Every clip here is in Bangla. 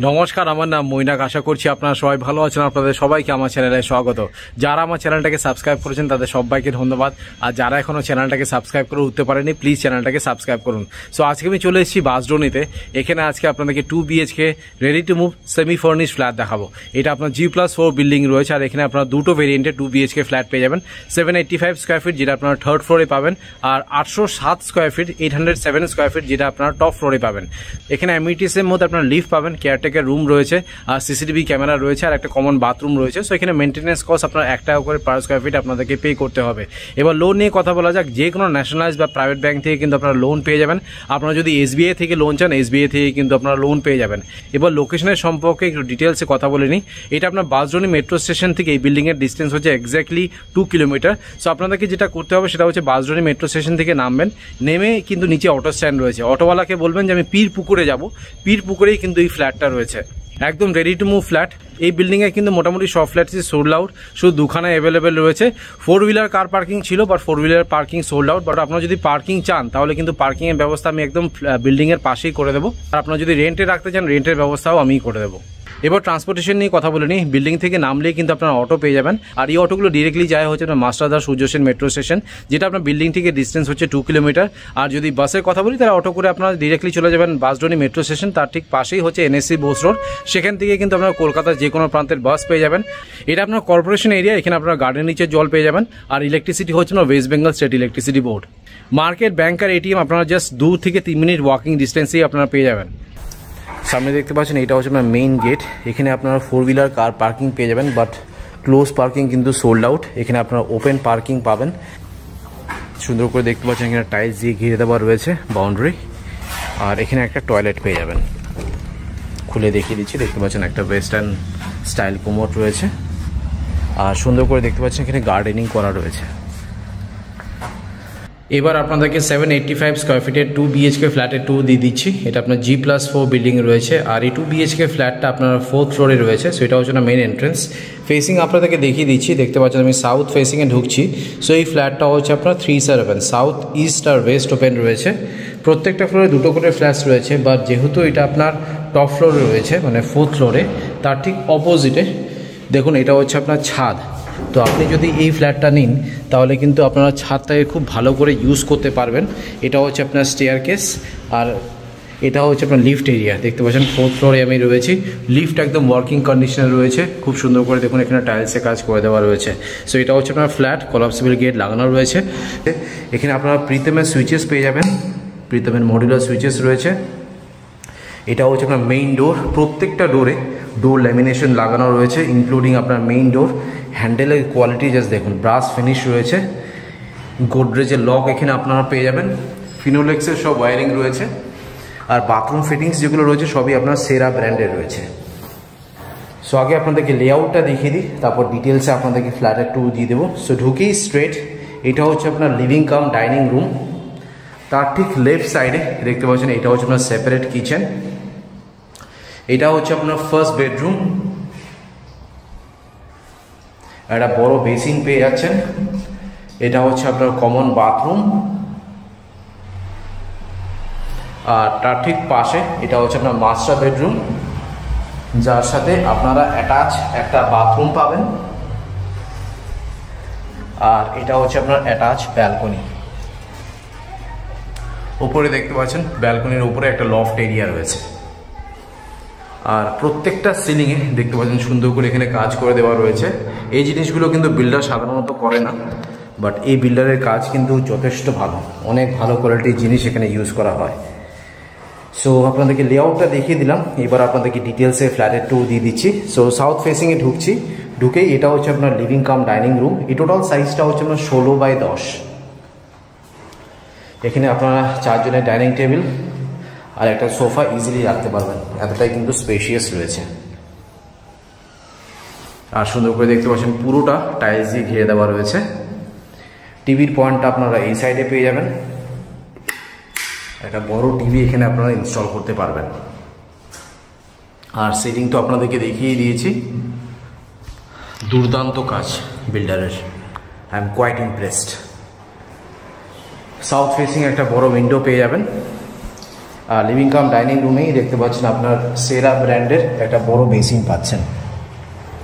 নমস্কার, আমার নাম মৈনাক। আশা করছি আপনারা সবাই ভালো আছেন। আপনাদের সবাইকে আমার চ্যানেলে স্বাগত। যারা আমার চ্যানেলটাকে সাবস্ক্রাইব করেছেন তাদের সবাইকে ধন্যবাদ। আর যারা এখনও চ্যানেলটাকে সাবস্ক্রাইব করে উঠতে পারেনি, প্লিজ চ্যানেলটাকে সাবস্ক্রাইব করুন। সো আজকে আমি চলে এসেছি বাসডোনিতে। এখানে আজকে আপনাদেরকে 2 BHK ready to move semi furnish flat দেখাবো। এটা আপনার G+4 বিল্ডিং রয়েছে। আর এখানে আপনার দুটো ভেরিয়েন্টে 2 BHK ফ্ল্যাট পেয়ে যাবেন। 785 স্কোয়ার ফিট যেটা আপনারা থার্ড ফ্লোরে পাবেন, আর 807 স্কোয়ার ফিট 807 স্কোয়ার ফিট যেটা আপনারা টপ ফ্লোরে পাবেন। এখানে অ্যামিনিটিসের মধ্যে আপনার লিফট পাবেন, কেয়ারটেকার রুম রয়েছে, আর সিসিটিভি ক্যামেরা রয়েছে, আর একটা কমন বাথরুম রয়েছে। সো এখানে মেনটেন্যান্স কস্ট আপনার 1 টাকা করে পার স্কোয়ার ফিট আপনাদেরকে পে করতে হবে। এবার লোন নিয়ে কথা বলা যাক। যে কোনো ন্যাশনালাইজ বা প্রাইভেট ব্যাংক থেকে কিন্তু আপনারা লোন পেয়ে যাবেন। আপনারা যদি SBI থেকে লোন চান, SBI থেকে কিন্তু আপনারা লোন পেয়ে যাবেন। এবার লোকেশনের সম্পর্কে একটু ডিটেলসে কথা বলে নিই। এটা আপনার বাসডোনি মেট্রো স্টেশন থেকে এই বিল্ডিংয়ের ডিস্টেন্স হচ্ছে এক্স্যাক্টলি 2 কিলোমিটার। সো আপনাদেরকে যেটা করতে হবে সেটা হচ্ছে বাসডোনি মেট্রো স্টেশন থেকে নামবেন, নেমে কিন্তু নিচে অটো স্ট্যান্ড রয়েছে। অটোওয়ালাকে বলবেন যে আমি পীর পুকুরে যাব, পীর পুকুরেই কিন্তু এই ফ্ল্যাটটা রয়েছে। একদম রেডি টু মুভ ফ্ল্যাট। এই বিল্ডিংয়ে কিন্তু মোটামুটি সব ফ্ল্যাটসই সোল্ড আউট, শুধু দুখানা অ্যাভেলেবেল রয়েছে। 4 হুইলার কার পার্কিং ছিল, but 4 wheeler parking sold out. But আপনারা যদি পার্কিং চান তাহলে কিন্তু পার্কিংয়ের ব্যবস্থা আমি একদম বিল্ডিংয়ের পাশেই করে দেবো। আর আপনারা যদি রেন্টে রাখতে চান, রেন্টের ব্যবস্থাও আমিই করে দেবো। এবার ট্রান্সপোর্টেশন নিয়ে কথা বলে নিই। বিল্ডিং থেকে নামলেই কিন্তু আপনারা অটো পেয়ে যাবেন। আর এই অটোগুলো ডিরেক্টলি যায় হচ্ছে আপনার মাস্টারদা সূর্য সেন মেট্রো স্টেশন, যেটা আপনার বিল্ডিং থেকে ডিস্টেন্স হচ্ছে 2 কিলোমিটার। আর যদি বাসের কথা বলি তাহলে অটো করে আপনারা ডিরেক্টলি চলে যাবেন বাসডোনি মেট্রো স্টেশন। তার ঠিক পাশেই হচ্ছে NSC বোস রোড। সেখান থেকে কিন্তু আপনারা কলকাতার যে কোনো প্রান্তের বাস পেয়ে যাবেন। এটা আপনার কর্পোরেশন এরিয়া। এখানে আপনারা গার্ডেন নিচে জল পেয়ে যাবেন। আর ইলেকট্রিসিটি হচ্ছে না West Bengal state electricity board. Market, bank আর ATM আপনারা জাস্ট 2 থেকে 3 মিনিট ওয়াকিং ডিস্টেন্সেই আপনারা পেয়ে যাবেন। সামনে দেখতে পাচ্ছেন এটা হচ্ছে আপনার মেইন গেট। এখানে আপনারা 4 হুইলার কার পার্কিং পেয়ে যাবেন, বাট ক্লোজ পার্কিং কিন্তু সোল্ড আউট। এখানে আপনারা ওপেন পার্কিং পাবেন। সুন্দর করে দেখতে পাচ্ছেন এখানে টাইলস দিয়ে ঘিরে দেওয়া রয়েছে বাউন্ডারি। আর এখানে একটা টয়লেট পেয়ে যাবেন। খুলে দেখিয়ে দিচ্ছি। দেখতে পাচ্ছেন একটা ওয়েস্টার্ন স্টাইল কোমোড রয়েছে। আর সুন্দর করে দেখতে পাচ্ছেন এখানে গার্ডেনিং করা রয়েছে। এবার আপনাদেরকে 785 স্কোয়ার ফিটের 2 BHK ফ্ল্যাটের ট্যুর দিয়ে দিচ্ছি। এটা আপনার G+4 বিল্ডিং রয়েছে। আর এই 2 BHK ফ্ল্যাটটা আপনার 4th ফ্লোরে রয়েছে। সো এটা হচ্ছে না মেন এন্ট্রেন্স। ফেসিং আপনাদেরকে দেখিয়ে দিচ্ছি। দেখতে পাচ্ছেন আমি সাউথ ফেসিংয়ে ঢুকছি। সো এই ফ্ল্যাটটা হচ্ছে আপনার 3/7 সাউথ, ইস্ট আর ওয়েস্ট ওপেন রয়েছে। প্রত্যেকটা ফ্লোরে দুটো করে ফ্ল্যাটস রয়েছে। বাট যেহেতু এটা আপনার টপ ফ্লোরে রয়েছে, মানে 4th ফ্লোরে, তার ঠিক অপোজিটে দেখুন এটা হচ্ছে আপনার ছাদ। তো আপনি যদি এই ফ্ল্যাটটা নিন তাহলে কিন্তু আপনারা ছাদটাকে খুব ভালো করে ইউজ করতে পারবেন। এটা হচ্ছে আপনার স্টেয়ারকেস, আর এটা হচ্ছে আপনার লিফট এরিয়া। দেখতে পাচ্ছেন 4th ফ্লোরে আমি রয়েছি। লিফট একদম ওয়ার্কিং কন্ডিশনে রয়েছে। খুব সুন্দর করে দেখুন এখানে টাইলসে কাজ করে দেওয়া রয়েছে। সো এটা হচ্ছে আপনার ফ্ল্যাট, কলাপসিবল গেট লাগানো রয়েছে। এখানে আপনারা প্রিতমের সুইচেস পেয়ে যাবেন। প্রিতমের মডিউলার সুইচেস রয়েছে। এটা হচ্ছে আপনার মেইন ডোর। প্রত্যেকটা ডোরে ডোর ল্যামিনেশন লাগানো রয়েছে, ইনক্লুডিং আপনার মেইন ডোর। হ্যান্ডেলের কোয়ালিটি জাস্ট দেখুন, ব্রাশ ফিনিশ রয়েছে। গোদরেজের লক এখানে আপনারা পেয়ে যাবেন। ফিনোলেক্সের সব ওয়ারিং রয়েছে। আর বাথরুম ফিটিংস যেগুলো রয়েছে সবই আপনার সেরা ব্র্যান্ডের রয়েছে। সো আগে আপনাদেরকে লেআউটটা দেখিয়ে দিই, তারপর ডিটেলসে আপনাদেরকে ফ্ল্যাটের ট্যুর দিয়ে দেবো। সো ঢুকেই স্ট্রেট এটা হচ্ছে আপনার লিভিং কাম ডাইনিং রুম। তার ঠিক লেফট সাইডে দেখতে পাচ্ছেন এটা হচ্ছে আপনার সেপারেট কিচেন। এটা হচ্ছে আপনার ফার্স্ট বেডরুম। একটা বড় বেসিন পেয়ে যাচ্ছেন। এটা হচ্ছে আপনার কমন বাথরুম। আর তার ঠিক পাশে এটা হচ্ছে আপনার মাস্টার বেডরুম, যার সাথে আপনারা অ্যাটাচ একটা বাথরুম পাবেন। আর এটা হচ্ছে আপনার অ্যাটাচ ব্যালকনি। উপরে দেখতে পাচ্ছেন ব্যালকনির উপরে একটা লফট এরিয়া রয়েছে। আর প্রত্যেকটা সিলিংয়ে দেখতে পাচ্ছেন সুন্দর করে এখানে কাজ করে দেওয়া রয়েছে। এই জিনিসগুলো কিন্তু বিল্ডার সাধারণত করে না, বাট এই বিল্ডারের কাজ কিন্তু যথেষ্ট ভালো। অনেক ভালো কোয়ালিটির জিনিস এখানে ইউজ করা হয়। সো আপনাদেরকে লেআউটটা দেখিয়ে দিলাম। এবার আপনাদেরকে ডিটেলসে ফ্ল্যাটের ট্যুর দিয়ে দিচ্ছি। সো সাউথ ফেসিংয়ে ঢুকছি। ঢুকেই এটা হচ্ছে আপনার লিভিং কাম ডাইনিং রুম। এই টোটাল সাইজটা হচ্ছে আপনার 16/10। এখানে আপনারা 4 জনের ডাইনিং টেবিল আর একটা সোফা ইজিলি রাখতে পারবেন, এতটাই কিন্তু স্পেশিয়াস রয়েছে। আর সুন্দর করে দেখতে পাচ্ছেন পুরোটা টাইলস দিয়ে ঘিরে দেওয়া রয়েছে। টিভির পয়েন্টটা আপনারা এই সাইডে পেয়ে যাবেন। একটা বড় টিভি এখানে আপনারা ইনস্টল করতে পারবেন। আর সিলিং তো আপনাদেরকে দেখিয়ে দিয়েছি। দুর্দান্ত কাজ বিল্ডারের। I am quite impressed. South facing একটা বড় উইন্ডো পেয়ে যাবেন। আর লিভিং কাম ডাইনিং রুমেই দেখতে পাচ্ছেন আপনার সেরা ব্র্যান্ডের একটা বড় বেসিন পাচ্ছেন,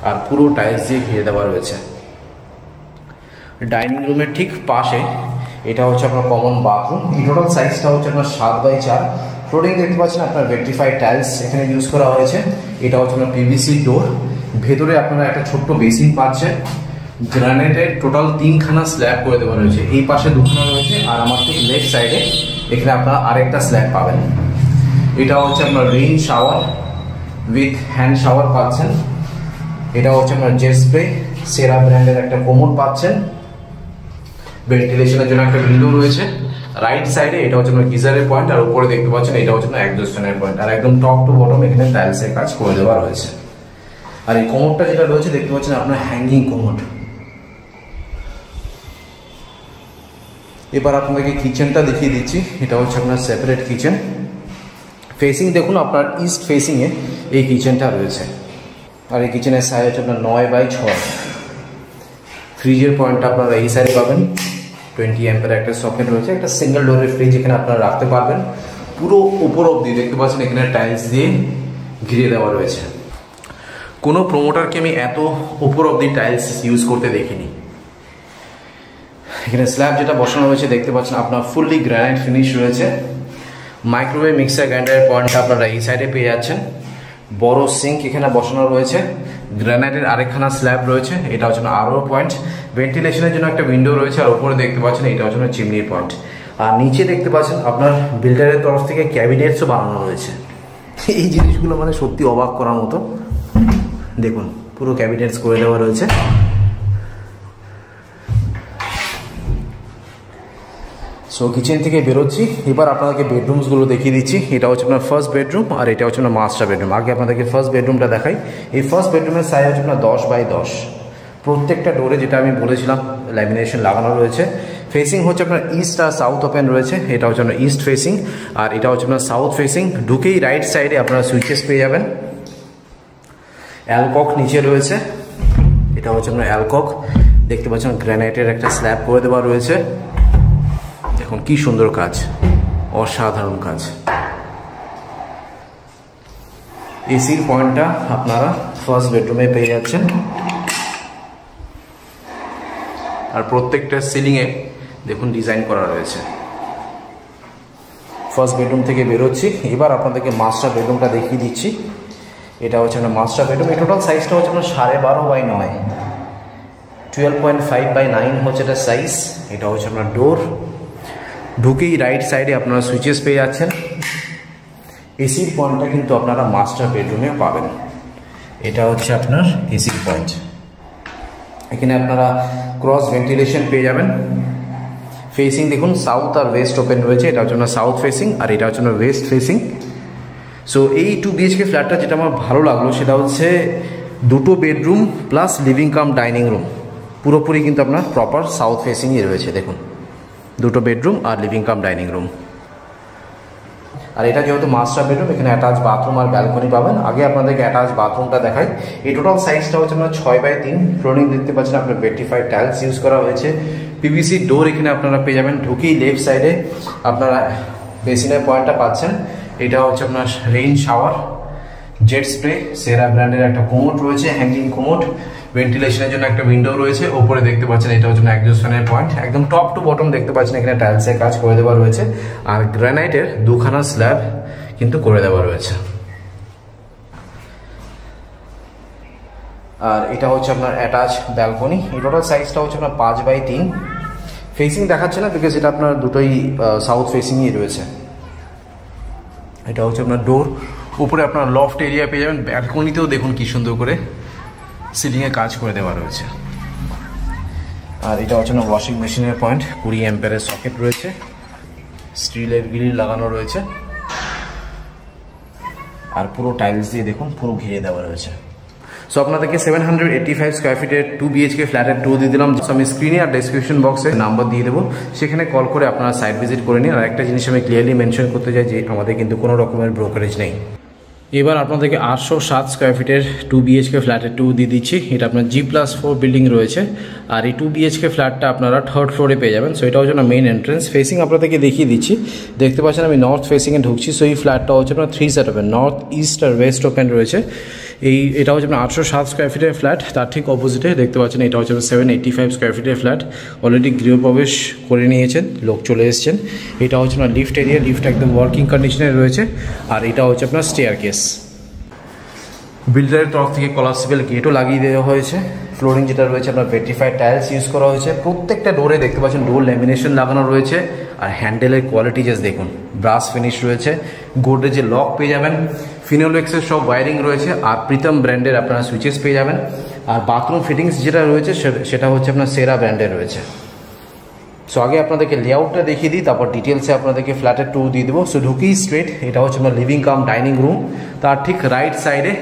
আর পুরো টাইলস দিয়ে ঘিরে দেওয়া রয়েছে। ডাইনিং রুমের ঠিক পাশে এটা হচ্ছে আপনার কমন বাথরুম। এই টোটাল সাইজটা হচ্ছে আপনার 7x4। ফ্লোরিং দেখতে পাচ্ছেন আপনার ভেট্রিফাইড টাইলস এখানে ইউজ করা হয়েছে। এটা হচ্ছে আপনার পিভিসি ডোর। ভেতরে আপনারা একটা ছোট্ট বেসিন পাচ্ছেন। গ্রানাইটের টোটাল 3খানা স্ল্যাব করে দেওয়া রয়েছে, এই পাশে 2খানা রয়েছে, আর আমার ঠিক লেফট সাইডে এখানে আপনারা আরেকটা স্ল্যাব পাবেন। এটা হচ্ছে আপনার rain shower with hand shower পাচ্ছেন। এটা হচ্ছে আপনার জেট স্প্রে সেরা ব্র্যান্ডের একটা কোমোড পাচ্ছেন। ভেন্টিলেশনের জন্য একটা উইন্ডো রয়েছে। রাইট সাইডে এটা হচ্ছে আপনার গিজারের পয়েন্ট, আর উপরে দেখতে পাচ্ছেন এটা হচ্ছে আপনার এক্সজস্টনের পয়েন্ট, আর একদম টপ টু বটম এখানে টাইলসের কাজ করে দেওয়া রয়েছে। আর এই কোমোডটা যেটা রয়েছে দেখতে পাচ্ছেন আপনার হ্যাঙ্গিং কোমোড। এবার আপনাদেরকে কিচেনটা দেখিয়ে দিচ্ছি। এটা হচ্ছে আপনার সেপারেট কিচেন। ফেসিং দেখুন আপনার ইস্ট ফেসিংয়ে এই কিচেনটা রয়েছে, আর এই কিচেনের সাইজ হচ্ছে আপনার 9x6। ফ্রিজের পয়েন্টটা আপনারা এই সাইডে পাবেন। 20 অ্যাম্পের একটা সকেট রয়েছে, একটা সিঙ্গেল ডোরের ফ্রিজ এখানে আপনারা রাখতে পারবেন। পুরো উপর অবধি দেখতে পাচ্ছেন এখানে টাইলস দিয়ে ঘিরে দেওয়া রয়েছে। কোনো প্রোমোটারকে আমি এত উপর অবধি টাইলস ইউজ করতে দেখিনি। এখানে স্ল্যাব যেটা বসানো রয়েছে দেখতে পাচ্ছেন আপনার ফুললি গ্রানাইট ফিনিশ রয়েছে। মাইক্রোওয়েভ মিক্সার গ্রাইন্ডারের পয়েন্টটা আপনারা এই সাইডে পেয়ে যাচ্ছেন। বড় সিঙ্ক এখানে বসানো রয়েছে। গ্রানাইটের আরেকখানা স্ল্যাব রয়েছে, এটা হচ্ছে আরও পয়েন্ট। ভেন্টিলেশনের জন্য একটা উইন্ডো রয়েছে, আর উপরে দেখতে পাচ্ছেন এটা হচ্ছে চিমনির পয়েন্ট। আর নিচে দেখতে পাচ্ছেন আপনার বিল্ডারের তরফ থেকে ক্যাবিনেটসও বানানো রয়েছে। এই জিনিসগুলো মানে সত্যি অবাক করার মতো। দেখুন পুরো ক্যাবিনেটস করে দেওয়া রয়েছে। সো কিচেন থেকে বেরোচ্ছি, এবার আপনাদেরকে বেডরুমসগুলো দেখিয়ে দিচ্ছি। এটা হচ্ছে আপনার ফার্স্ট বেডরুম, আর এটা হচ্ছে আপনার মাস্টার বেডরুম। আগে আপনাদেরকে ফার্স্ট বেডরুমটা দেখাই। এই ফার্স্ট বেডরুমের সাইজ হচ্ছে আপনার 10x10। প্রত্যেকটা ডোরে যেটা আমি বলেছিলাম ল্যামিনেশন লাগানো রয়েছে। ফেসিং হচ্ছে আপনার ইস্ট আর সাউথ ওপেন রয়েছে। এটা হচ্ছে আপনার ইস্ট ফেসিং, আর এটা হচ্ছে আপনার সাউথ ফেসিং। ঢুকেই রাইট সাইডে আপনারা সুইচেস পেয়ে যাবেন। অ্যালকক নিচে রয়েছে, এটা হচ্ছে আপনার অ্যালকক। দেখতে পাচ্ছেন গ্রানাইটের একটা স্ল্যাব করে দেওয়া রয়েছে। দেখুন কি সুন্দর কাজ, অসাধারণ কাজ। এসির পয়েন্টটা আপনারা ফার্স্ট বেডরুমে পেয়ে যাচ্ছেন, আর প্রত্যেকটা সিলিংয়ে দেখুন ডিজাইন করা রয়েছে। ফার্স্ট বেডরুম থেকে বেরোচ্ছি, এবার আপনাদেরকে মাস্টার বেডরুমটা দেখিয়ে দিচ্ছি। এটা হচ্ছে আপনার মাস্টার বেডরুম। এই টোটাল সাইজটা হচ্ছে আপনার 12.5x9, 12.5x9 হচ্ছে এটা সাইজ। এটা হচ্ছে আপনার ডোর। ঢুকেই রাইট সাইডে আপনারা সুইচেস পেয়ে যাচ্ছেন। এসির পয়েন্টটা কিন্তু আপনারা মাস্টার বেডরুমে পাবেন। এটা হচ্ছে আপনার এসির পয়েন্ট। এখানে আপনারা ক্রস ভেন্টিলেশন পেয়ে যাবেন। ফেসিং দেখুন সাউথ আর ওয়েস্ট ওপেন রয়েছে। এটা হচ্ছে আপনার সাউথ ফেসিং, আর এটা হচ্ছে আপনার ওয়েস্ট ফেসিং। সো এই 2 BHK ফ্ল্যাটটা যেটা আমার ভালো লাগলো সেটা হচ্ছে 2টো bedroom plus living cum dining room পুরোপুরি কিন্তু আপনার প্রপার সাউথ ফেসিংই রয়েছে। দেখুন 2টো বেডরুম আর লিভিং কাম ডাইনিং রুম। আর এটা যেহেতু মাস্টার বেডরুম, এখানে অ্যাটাচ বাথরুম আর ব্যালকনি পাবেন। আগে আপনাদেরকে অ্যাটাচ বাথরুমটা দেখাই। এই টোটাল সাইজটা হচ্ছে আপনার 6x3। ফ্লোরিং দেখতে পাচ্ছেন আপনার ভেট্রিফাইড টাইলস ইউজ করা হয়েছে। পিভিসি ডোর এখানে আপনারা পেয়ে যাবেন। ঢুকেই লেফট সাইডে আপনারা বেসিনের পয়েন্টটা পাচ্ছেন। এটা হচ্ছে আপনার রেইন শাওয়ার, জেট স্প্রে সেরা ব্র্যান্ডের একটা কোমোড রয়েছে, হ্যাঙ্গিং কোমোড। ভেন্টিলেশনের জন্য একটা উইন্ডো রয়েছে। ওপরে দেখতে পাচ্ছেন এটা হচ্ছে এক্সজস্ট ফ্যানের পয়েন্ট। একদম টপ টু বটম দেখতে পাচ্ছেন এখানে টাইলসের কাজ করে দেওয়া রয়েছে, আর গ্রানাইটের 2খানা স্ল্যাব কিন্তু করে দেওয়া রয়েছে। আর এটা হচ্ছে আপনার অ্যাটাচ ব্যালকনি। এই টোটাল সাইজটা হচ্ছে আপনার 5x3। ফেসিং দেখাচ্ছে না বিকজ এটা আপনার দুটোই সাউথ ফেসিংই রয়েছে। এটা হচ্ছে আপনার ডোর। উপরে আপনার লফট এরিয়া পেয়ে যাবেন। ব্যালকনিতেও দেখুন কি সুন্দর করে সিলিংয়ে কাজ করে দেওয়া রয়েছে। আর এটা হচ্ছে না ওয়াশিং মেশিনের পয়েন্ট। 20 অ্যাম্পিয়ারের সকেট রয়েছে, স্টিলের গ্রিল লাগানো রয়েছে, আর পুরো টাইলস দিয়ে দেখুন পুরো ঘিরে দেওয়া রয়েছে। সো আপনাদেরকে 785 স্কোয়ার ফিটের 2 BHK ফ্ল্যাটের ট্যুর দিয়ে দিলাম। আমি স্ক্রিনে আর ডেসক্রিপশন বক্সে নাম্বার দিয়ে দেবো, সেখানে কল করে আপনারা সাইট ভিজিট করে নিন। আর একটা জিনিস আমি ক্লিয়ারলি মেনশন করতে চাই যে আমাদের কিন্তু কোনো রকমের ব্রোকারেজ নেই। এবার আপনাদেরকে 807 স্কোয়ার ফিটের 2 BHK ফ্ল্যাটের টু দিয়ে দিচ্ছি। এটা আপনার G+4 বিল্ডিং রয়েছে, আর এই 2 BHK ফ্ল্যাটটা আপনারা 3rd ফ্লোরে পেয়ে যাবেন। সো এটা হচ্ছে না মেইন এন্ট্রেন্স। ফেসিং আপনাদেরকে দেখিয়ে দিচ্ছি, দেখতে পাচ্ছেন আমি নর্থ ফেসিংয়ে ঢুকছি। সো এই ফ্ল্যাটটা হচ্ছে আপনার 3 সেট ওপেন, নর্থ ইস্ট আর ওয়েস্ট ওপেন রয়েছে। এটা হচ্ছে আপনার 807 স্কোয়ার ফিটের ফ্ল্যাট। তার ঠিক অপোজিটে দেখতে পাচ্ছেন এটা হচ্ছে 785 স্কোয়ার ফিটের ফ্ল্যাট। অলরেডি গৃহপ্রবেশ করে নিয়েছেন, লোক চলে এসেছেন। এটা হচ্ছে আপনার লিফট এরিয়া, লিফট একদম ওয়ার্কিং কন্ডিশনে রয়েছে। আর এটা হচ্ছে আপনার স্টেয়ার কেস। বিল্ডারের তরফ থেকে কলাপসিবল গেটও লাগিয়ে দেওয়া হয়েছে। ফ্লোরিং যেটা রয়েছে আপনার পেট্রিফাইড টাইলস ইউজ করা হয়েছে। প্রত্যেকটা ডোরে দেখতে পাচ্ছেন ডোর ল্যামিনেশন লাগানো রয়েছে। আর হ্যান্ডেলের কোয়ালিটি জাস্ট দেখুন, ব্রাশ ফিনিশ রয়েছে। গোদরেজের লক পেয়ে যাবেন, ফিনোলেক্সের সব ওয়ারিং রয়েছে। আর প্রীতম ব্র্যান্ডের আপনারা সুইচেস পেয়ে যাবেন। আর বাথরুম ফিটিংস যেটা রয়েছে সেটা হচ্ছে আপনার সেরা ব্র্যান্ডের রয়েছে। সো আগে আপনাদেরকে লেআউটটা দেখিয়ে দিই, তারপর ডিটেলসে আপনাদেরকে ফ্ল্যাটের ট্যুর দিয়ে দেবো। সো ঢুকেই স্ট্রেট এটা হচ্ছে আপনার লিভিং কাম ডাইনিং রুম। তার ঠিক রাইট সাইডে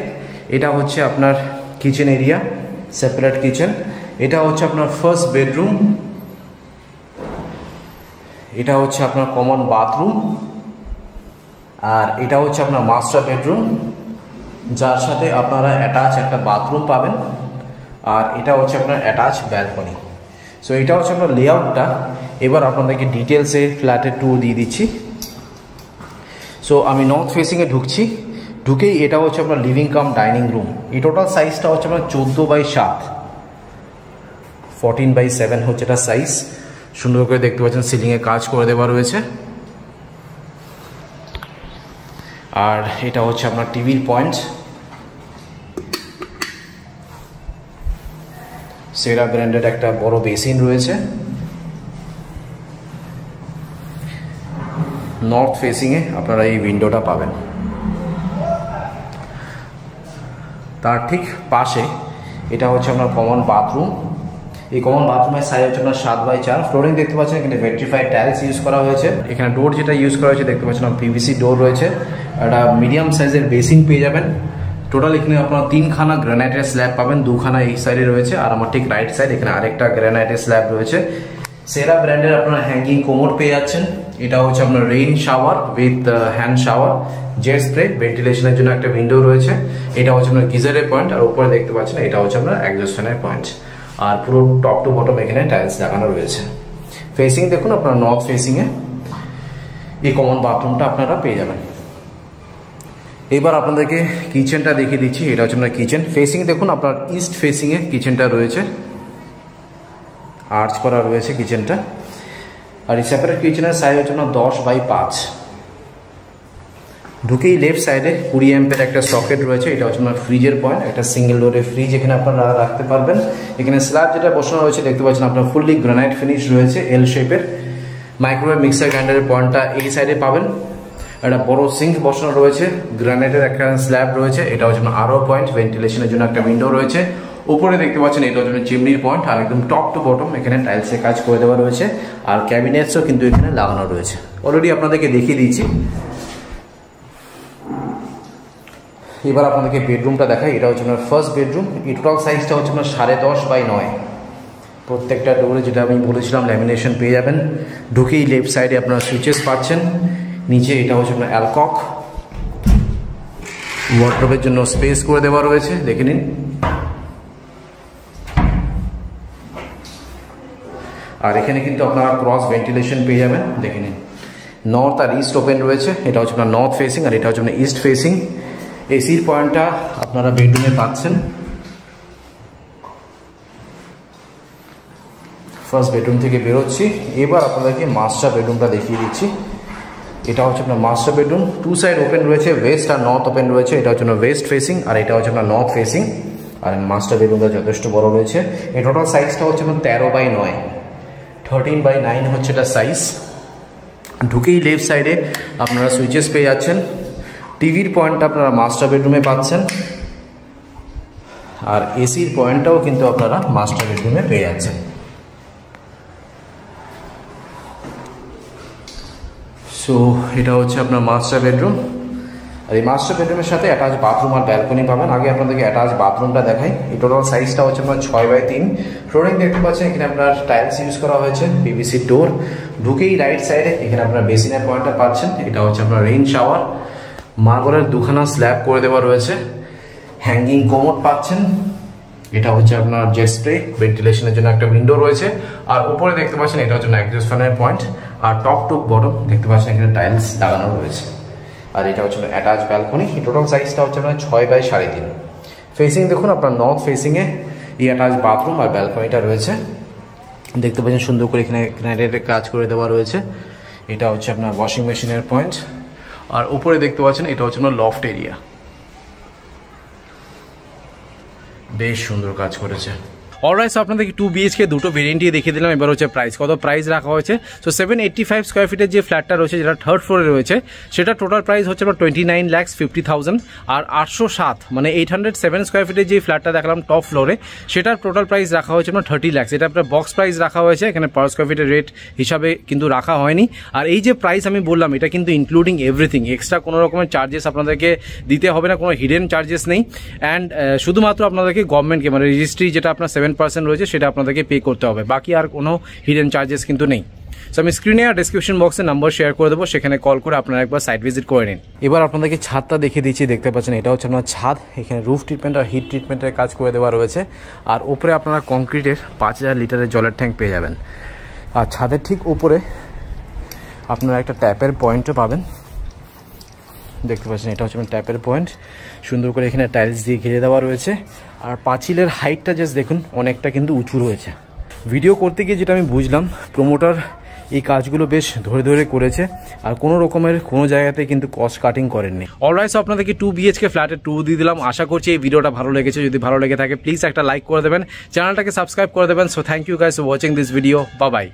এটা হচ্ছে আপনার কিচেন এরিয়া, সেপারেট কিচেন। এটা হচ্ছে আপনার ফার্স্ট বেডরুম। এটা হচ্ছে আপনার কমন বাথরুম। আর এটা হচ্ছে আপনার মাস্টার বেডরুম, যার সাথে আপনারা অ্যাটাচ একটা বাথরুম পাবেন। আর এটা হচ্ছে আপনার অ্যাটাচ ব্যালকনি। সো এটা হচ্ছে আপনার লেআউটটা। এবার আপনাদেরকে ডিটেলসে ফ্ল্যাটের ট্যুর দিয়ে দিচ্ছি। সো আমি নর্থ ফেসিংয়ে ঢুকছি। ঢুকেই এটা হচ্ছে আপনার লিভিং কাম ডাইনিং রুম। এই টোটাল সাইজটা হচ্ছে আপনার 14/7, 14/7 হচ্ছে এটা সাইজ। সুন্দর করে দেখতে পাচ্ছেন সিলিংয়ে কাজ করে দেওয়া রয়েছে। আর এটা হচ্ছে আপনার টিভির পয়েন্ট। সেরা ব্র্যান্ডের একটা বড় বেসিন রয়েছে। নর্থ ফেসিংয়ে আপনারা এই উইন্ডোটা পাবেন। তার ঠিক পাশে এটা হচ্ছে আপনার কমন বাথরুম। এই কমন বাথরুমের সাইজ হচ্ছে আপনার 7/4। ফ্লোরিং দেখতে পাচ্ছেন এখানে ভেট্রিফাইড টাইলস ইউজ করা হয়েছে। এখানে ডোর যেটা ইউজ করা হয়েছে দেখতে পাচ্ছেন PVC ডোর রয়েছে। একটা মিডিয়াম সাইজের বেসিন পেয়ে যাবেন। টোটাল এখানে আপনার 3খানা গ্রানাইটের স্ল্যাব পাবেন, 2খানা এই সাইডে রয়েছে। আর আমার ঠিক রাইট সাইড এখানে আরেকটা গ্রানাইটের স্ল্যাব রয়েছে। সেরা ব্র্যান্ডের আপনার হ্যাঙ্গিং কোমোড পেয়ে যাচ্ছেন। এটা হচ্ছে আপনার rain shower with hand shower, jet spray, ভেন্টিলেশনের জন্য একটা উইন্ডো রয়েছে। এটা হচ্ছে আপনার গিজারের পয়েন্ট। আর উপরে দেখতে পাচ্ছেন এটা হচ্ছে আপনার এক্সস্ট ফ্যানের পয়েন্ট। আর পুরো টপ টু বটম এখানে টাইলস লাগানো রয়েছে। ফেসিং দেখুন আপনার নর্থ ফেসিংয়ে এই কমন বাথরুমটা আপনারা পেয়ে যাবেন। এবার আপনাদেরকে কিচেনটা দেখিয়ে দিচ্ছি। এটা হচ্ছে আপনার কিচেন। ফেসিং দেখুন আপনার ইস্ট ফেসিংয়ে কিচেনটা রয়েছে, আর্চ করা রয়েছে কিচেনটা। আর এই সেপারেট কিচেনের সাইজ হচ্ছে আপনার 10/5। ঢুকেই লেফট সাইডে 20 অ্যাম্পের একটা সকেট রয়েছে। এটা হচ্ছে আপনার ফ্রিজের পয়েন্ট, একটা সিঙ্গেল ডোরের ফ্রিজ এখানে আপনারা রাখতে পারবেন। এখানে স্ল্যাব যেটা বসানো রয়েছে দেখতে পাচ্ছেন আপনার ফুললি গ্রানাইট ফিনিশ রয়েছে, এল শেপের। মাইক্রোওয়েভ মিক্সার গ্রাইন্ডারের পয়েন্টটা এই সাইডে পাবেন। একটা বড় সিঙ্ক বসানো রয়েছে, গ্রানাইটের একটা স্ল্যাব রয়েছে। এটা হচ্ছে আপনার আরও পয়েন্ট, ভেন্টিলেশনের জন্য একটা উইন্ডো রয়েছে। উপরে দেখতে পাচ্ছেন এটা হচ্ছে চিমনির পয়েন্ট। আর একদম টপ টু বটম এখানে টাইলসে কাজ করে দেওয়া রয়েছে। আর ক্যাবিনেটসও কিন্তু এখানে লাগানো রয়েছে, অলরেডি আপনাদেরকে দেখিয়ে দিয়েছি। এবার আপনাদেরকে বেডরুমটা দেখাই। এটা হচ্ছে আপনার ফার্স্ট বেডরুম। এই টোটাল সাইজটা হচ্ছে আপনার 10.5/9। প্রত্যেকটা ডোরে যেটা আমি বলেছিলাম ল্যামিনেশন পেয়ে যাবেন। ঢুকেই লেফট সাইডে আপনারা সুইচেস পাচ্ছেন। নিচে এটা হচ্ছে আপনার অ্যালকক, ওয়ার্ডরোবের জন্য স্পেস করে দেওয়া রয়েছে, দেখে নিন। আর এখানে কিন্তু আপনারা ক্রস ভেন্টিলেশন পেয়ে যাবেন, দেখে নিন। নর্থ আর ইস্ট ওপেন রয়েছে। এটা হচ্ছে আপনার নর্থ ফেসিং আর এটা হচ্ছে আপনার ইস্ট ফেসিং। এসির পয়েন্টটা আপনারা বেডরুমে পাচ্ছেন। ফার্স্ট বেডরুম থেকে বেরোচ্ছি। এবার আপনাদেরকে মাস্টার বেডরুমটা দেখিয়ে দিচ্ছি। এটা হচ্ছে আপনার মাস্টার বেডরুম। 2 সাইড ওপেন রয়েছে, ওয়েস্ট আর নর্থ ওপেন রয়েছে। এটা হচ্ছে আপনার ওয়েস্ট ফেসিং আর এটা হচ্ছে আপনার নর্থ ফেসিং। আর মাস্টার বেডরুমটা যথেষ্ট বড় রয়েছে। এই টোটাল সাইজটা হচ্ছে আপনার 13/9, 13/9 হচ্ছে এটা সাইজ। ঢুকেই লেফট সাইডে আপনারা সুইচেস পেয়ে যাচ্ছেন। টিভির পয়েন্টটা আপনারা মাস্টার বেডরুমে পাচ্ছেন। আর এসির পয়েন্টটাও কিন্তু আপনারা মাস্টার বেডরুমে পেয়ে যাচ্ছেন। সো এটা হচ্ছে আপনার মাস্টার বেডরুম। আর এই মাস্টার বেডরুমের সাথে অ্যাটাচ বাথরুম আর ব্যালকনি পাবেন। আগে আপনাদেরকে অ্যাটাচ বাথরুমটা দেখাই। এই টোটাল সাইজটা হচ্ছে আপনার 6/3। ফ্লোরিং দেখতে পাচ্ছেন এখানে আপনার টাইলস ইউজ করা হয়েছে, PVC ডোর। ঢুকেই রাইট সাইডে এখানে আপনার বেসিনের পয়েন্টটা পাচ্ছেন। এটা হচ্ছে আপনার রেইন শাওয়ার। মার্বেলের দুখানা স্ল্যাব করে দেওয়া রয়েছে, হ্যাঙ্গিং কোমোড পাচ্ছেন। এটা হচ্ছে আপনার জেট স্প্রে, ভেন্টিলেশনের জন্য একটা উইন্ডো রয়েছে। আর উপরে দেখতে পাচ্ছেন এটা হচ্ছে এক্সস্ট ফ্যানের পয়েন্ট। আর টপ টু বটম দেখতে পাচ্ছেন এখানে টাইলস লাগানো রয়েছে। আর এটা হচ্ছে অ্যাটাচ ব্যালকনি। টোটাল সাইজটা হচ্ছে আপনার 6x3.5। ফেসিং দেখুন আপনার নর্থ ফেসিংয়ে এই অ্যাটাচ বাথরুম আর ব্যালকনিটা রয়েছে। দেখতে পাচ্ছেন সুন্দর করে এখানে গ্রানাইটের কাজ করে দেওয়া রয়েছে। এটা হচ্ছে আপনার ওয়াশিং মেশিনের পয়েন্ট। আর উপরে দেখতে পাচ্ছেন এটা হচ্ছে আপনার লফট এরিয়া, বেশ সুন্দর কাজ করেছে। অলরাইট, আপনাদেরকে 2 BHK দুটো ভেরিয়েন্টই দেখিয়ে দিলাম। এবার হচ্ছে প্রাইস, কত প্রাইস রাখা হয়েছে। সো 785 স্কোয়ার ফিটের যে ফ্ল্যাটটা রয়েছে, যেটা থার্ড ফ্লোরে রয়েছে, সেটা টোটাল প্রাইস হচ্ছে আপনার 29,50,000। আর 807 মানে 807 স্কোয়ার ফিটের যে ফ্ল্যাটটা দেখালাম টপ ফ্লোরে, সেটার টোটাল প্রাইস রাখা হয়েছে আপনার 30 লাখ। এটা আপনার বক্স প্রাইস রাখা হয়েছে, এখানে পার স্কোয়ার ফিটের রেট হিসাবে কিন্তু রাখা হয়নি। আর এই যে প্রাইস আমি বললাম, এটা কিন্তু ইনক্লুডিং এভরিথিং, এক্সট্রা কোনো রকমের চার্জেস আপনাদেরকে দিতে হবে না, কোনো হিডেন চার্জেস নেই। অ্যান্ড শুধুমাত্র আপনাদেরকে গভর্নমেন্টকে মানে রেজিস্ট্রি যেটা আপনার 7% রয়েছে সেটা আপনাদেরকে পে করতে হবে, বাকি আর কোনো হিডেন চার্জেস কিন্তু নেই। সো আমি স্ক্রিনে আর ডিসক্রিপশন বক্সে নাম্বার শেয়ার করে দেবো, সেখানে কল করে আপনারা একবার সাইট ভিজিট করে নিন। এবার আপনাদেরকে ছাদটা দেখিয়ে দিচ্ছি। দেখতে পাচ্ছেন এটা হচ্ছে আপনার ছাদ, এখানে রুফ ট্রিটমেন্ট আর হিট ট্রিটমেন্টের কাজ করে দেওয়া রয়েছে। আর উপরে আপনারা কংক্রিটের 5000 লিটারের জলের ট্যাঙ্ক পেয়ে যাবেন। আর ছাদের ঠিক উপরে আপনারা একটা ট্যাপের পয়েন্টও পাবেন। দেখতে পাচ্ছেন এটা হচ্ছে ট্যাপের পয়েন্ট, সুন্দর করে এখানে টাইলস দিয়ে ঘিরে দেওয়া রয়েছে। আর পাঁচিলের হাইটটা জাস্ট দেখুন, অনেকটা কিন্তু উঁচু রয়েছে। ভিডিও করতে গিয়ে যেটা আমি বুঝলাম, প্রোমোটার এই কাজগুলো বেশ ধরে ধরে করেছে, আর কোনো রকমের কোনো জায়গাতে কিন্তু কস্ট কাটিং করেননি। অলরাইট, আপনাদেরকে 2 BHK ফ্ল্যাটের 2 দিয়ে দিলাম। আশা করছি এই ভিডিওটা ভালো লেগেছে। যদি ভালো লেগে থাকে প্লিজ একটা লাইক করে দেবেন, চ্যানেলটাকে সাবস্ক্রাইব করে দেবেন। So thank you guys for watching this video. Bye by.